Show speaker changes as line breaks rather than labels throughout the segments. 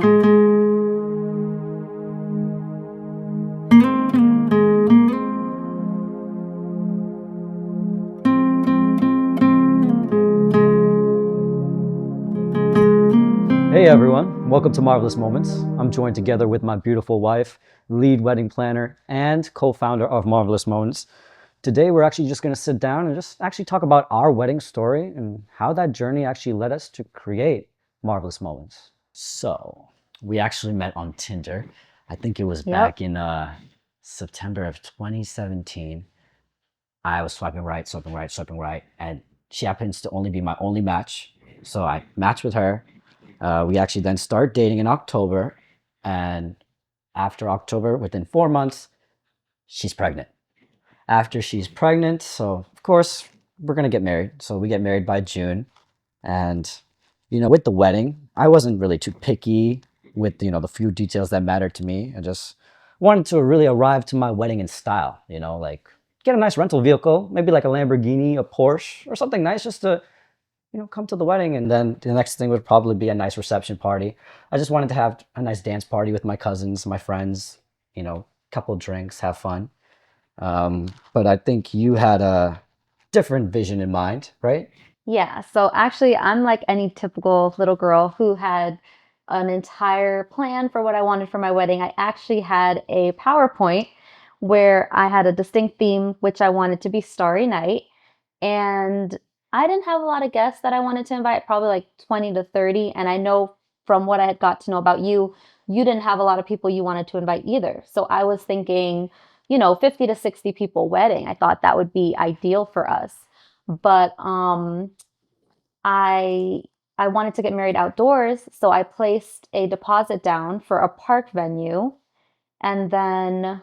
Hey everyone, welcome to Marvelous Moments. I'm joined together with my beautiful wife, lead wedding planner, and co-founder of Marvelous Moments. Today we're actually just going to sit down and just actually talk about our wedding story and how that journey actually led us to create Marvelous Moments.
So we actually met on Tinder. I think it was
Yep.
back in September of 2017. I was swiping right, swiping right, swiping right, and she happens to only be my only match. So I matched with her. We actually then started dating in October, and after October, within 4 months, she's pregnant. After she's pregnant, so of course we're gonna get married. So we get married by June, and with the wedding, I wasn't really too picky with the few details that mattered to me. I just wanted to really arrive to my wedding in style. Like get a nice rental vehicle, maybe like a Lamborghini, a Porsche, or something nice, just to come to the wedding. And then the next thing would probably be a nice reception party. I just wanted to have a nice dance party with my cousins, my friends, couple drinks, have fun. But I think you had a different vision in mind, right?
Yeah. So actually, I'm like any typical little girl who had an entire plan for what I wanted for my wedding. I actually had a PowerPoint where I had a distinct theme, which I wanted to be Starry Night. And I didn't have a lot of guests that I wanted to invite, probably like 20 to 30. And I know from what I had got to know about you, you didn't have a lot of people you wanted to invite either. So I was thinking, 50 to 60 people wedding. I thought that would be ideal for us. But I I wanted to get married outdoors, so I placed a deposit down for a park venue. And then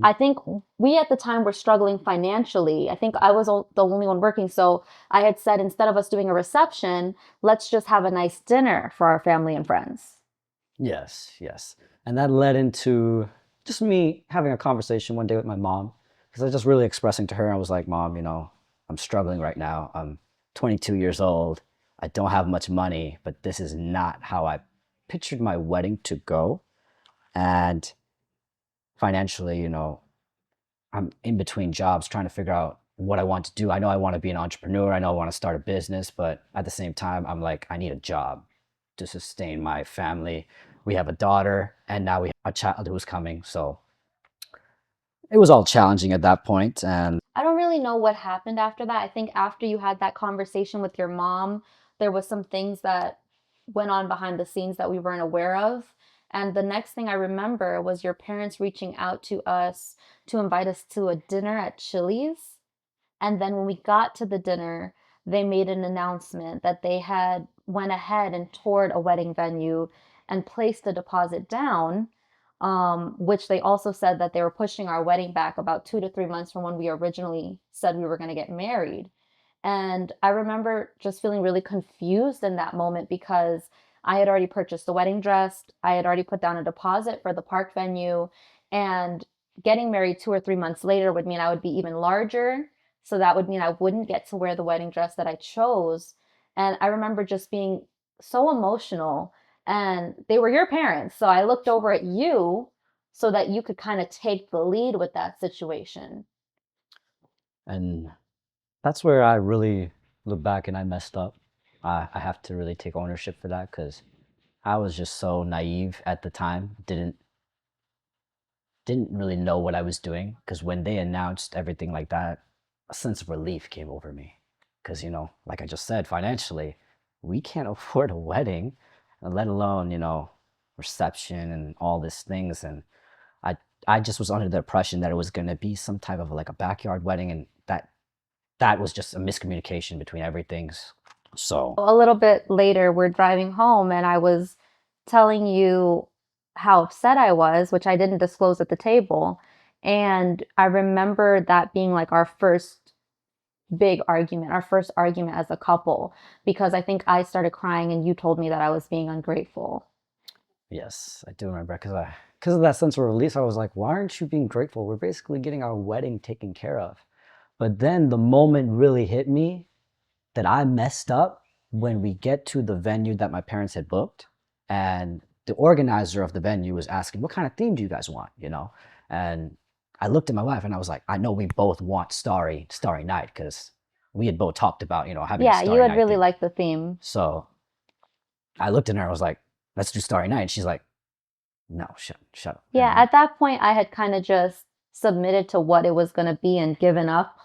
I think we at the time were struggling financially. I think I was the only one working. So I had said, instead of us doing a reception, let's just have a nice dinner for our family and friends.
Yes, yes. And that led into just me having a conversation one day with my mom because I was just really expressing to her. I was like, Mom, I'm struggling right now. I'm 22 years old. I don't have much money, but this is not how I pictured my wedding to go. And financially, I'm in between jobs trying to figure out what I want to do. I know I want to be an entrepreneur. I know I want to start a business, but at the same time, I'm like, I need a job to sustain my family. We have a daughter, and now we have a child who's coming. So it was all challenging at that point. And
I don't really know what happened after that. I think after you had that conversation with your mom, there was some things that went on behind the scenes that we weren't aware of. And the next thing I remember was your parents reaching out to us to invite us to a dinner at Chili's. And then when we got to the dinner, they made an announcement that they had went ahead and toured a wedding venue and placed a deposit down, which they also said that they were pushing our wedding back about 2 to 3 months from when we originally said we were going to get married. And I remember just feeling really confused in that moment because I had already purchased the wedding dress, I had already put down a deposit for the park venue, and getting married 2 or 3 months later would mean I would be even larger. So that would mean I wouldn't get to wear the wedding dress that I chose. And I remember just being so emotional. And they were your parents. So I looked over at you so that you could kind of take the lead with that situation.
and that's where I really look back and I messed up. I have to really take ownership for that because I was just so naive at the time. Didn't really know what I was doing because when they announced everything like that, a sense of relief came over me. Because, like I just said, financially, we can't afford a wedding, let alone, reception and all these things. And I, I just was under the impression that it was going to be some type of like a backyard wedding, and that was just a miscommunication between everything. So,
A little bit later, we're driving home, and I was telling you how upset I was, which I didn't disclose at the table. And I remember that being like our first big argument, our first argument as a couple, because I think I started crying and you told me that I was being ungrateful.
yes, I do remember because of that sense of release, I was like, why aren't you being grateful? We're basically getting our wedding taken care of. But then the moment really hit me that I messed up when we get to the venue that my parents had booked. and the organizer of the venue was asking, "What kind of theme do you guys want?" You know, and I looked at my wife and I was like, "I know we both want Starry Night because we had both talked about, you know, having a
Yeah, you
Starry
had
Night
really
theme."
liked the theme.
So I looked at her. I was like, "Let's do Starry Night." And she's like, "No, shut up."
Yeah,
And
at that point, I had kind of just submitted to what it was going to be and given up.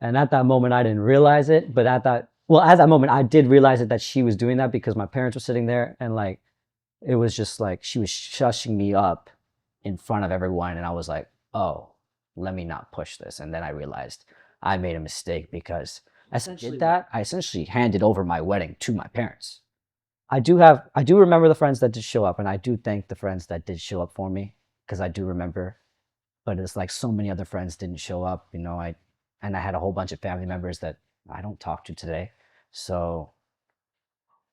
at that moment, I didn't realize it. But at that moment, I did realize it that she was doing that because my parents were sitting there and like, it was just like she was shushing me up in front of everyone. And I was like, oh, let me not push this. And then I realized I made a mistake because I essentially handed over my wedding to my parents. I do remember the friends that did show up, and I do thank the friends that did show up for me because I do remember. But it's like so many other friends didn't show up, you know. I had a whole bunch of family members that I don't talk to today, so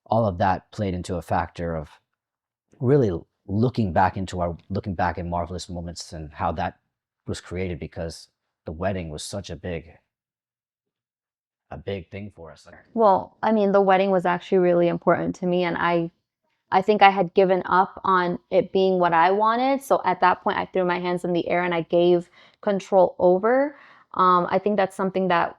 all of that played into a factor of really looking back at marvelous moments and how that was created because the wedding was such a big thing for us.
Well, I mean, the wedding was actually really important to me, and I think I had given up on it being what I wanted. So at that point, I threw my hands in the air and I gave control over. I think that's something that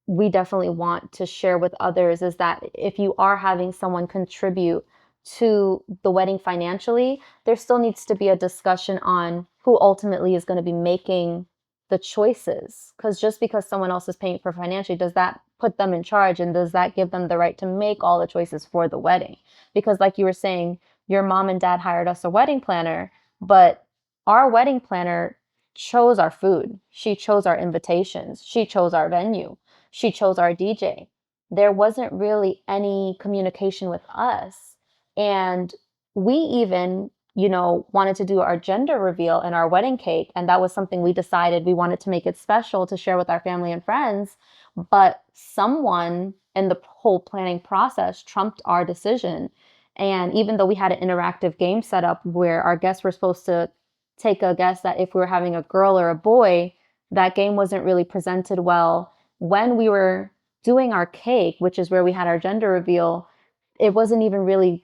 we definitely want to share with others is that if you are having someone contribute to the wedding financially, there still needs to be a discussion on who ultimately is going to be making the choices. Because just because someone else is paying for financially, does that put them in charge and does that give them the right to make all the choices for the wedding? Because, like you were saying, your mom and dad hired us a wedding planner, but our wedding planner chose our food. She chose our invitations. She chose our venue. She chose our DJ. There wasn't really any communication with us. And we even, wanted to do our gender reveal and our wedding cake. And that was something we decided we wanted to make it special to share with our family and friends. But someone in the whole planning process trumped our decision. And even though we had an interactive game set up where our guests were supposed to take a guess that if we were having a girl or a boy, that game wasn't really presented well. When we were doing our cake, which is where we had our gender reveal, it wasn't even really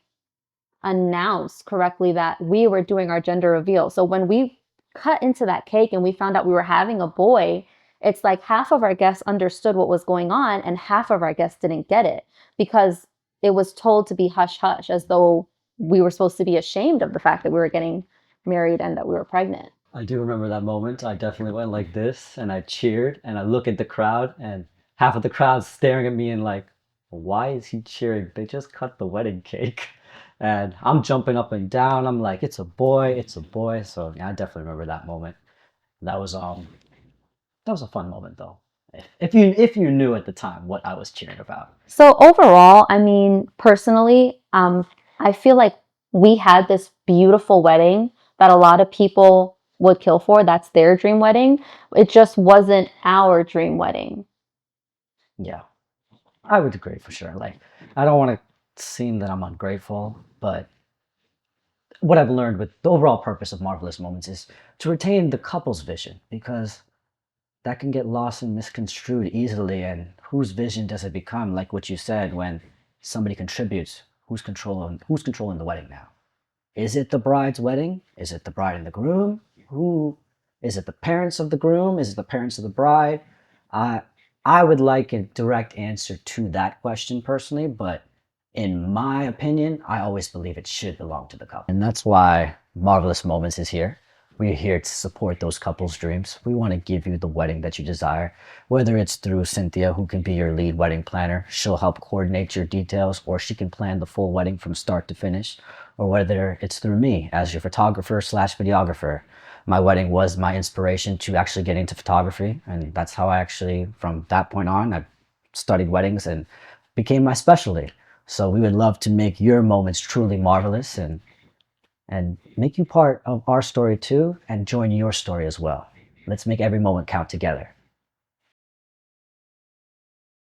announced correctly that we were doing our gender reveal. So when we cut into that cake and we found out we were having a boy, it's like half of our guests understood what was going on and half of our guests didn't get it because it was told to be hush hush, as though we were supposed to be ashamed of the fact that we were getting married and that we were pregnant.
I do remember that moment. I definitely went like this and I cheered and I look at the crowd and half of the crowd's staring at me and like, why is he cheering? They just cut the wedding cake. And I'm jumping up and down. I'm like, it's a boy, it's a boy. So yeah, I definitely remember that moment. That was that was a fun moment though. If you knew at the time what I was cheering about.
So overall, I mean, personally, I feel like we had this beautiful wedding that a lot of people would kill for. That's their dream wedding. It just wasn't our dream wedding.
Yeah, I would agree for sure. Like, I don't want to seem that I'm ungrateful, but what I've learned with the overall purpose of Marvelous Moments is to retain the couple's vision because that can get lost and misconstrued easily. And whose vision does it become? Like what you said, when somebody contributes, who's controlling the wedding now? Is it the bride's wedding? Is it the bride and the groom? Who is it? The parents of the groom? Is it the parents of the bride? I I would like a direct answer to that question personally, but in my opinion, I always believe it should belong to the couple. And that's why Marvelous Moments is here. We're here to support those couples' dreams. We want to give you the wedding that you desire, whether it's through Cynthia, who can be your lead wedding planner. She'll help coordinate your details, or she can plan the full wedding from start to finish, or whether it's through me as your photographer slash videographer. My wedding was my inspiration to actually get into photography, and that's how I actually, from that point on, I studied weddings and became my specialty. So we would love to make your moments truly marvelous and make you part of our story too and join your story as well. Let's make every moment count together.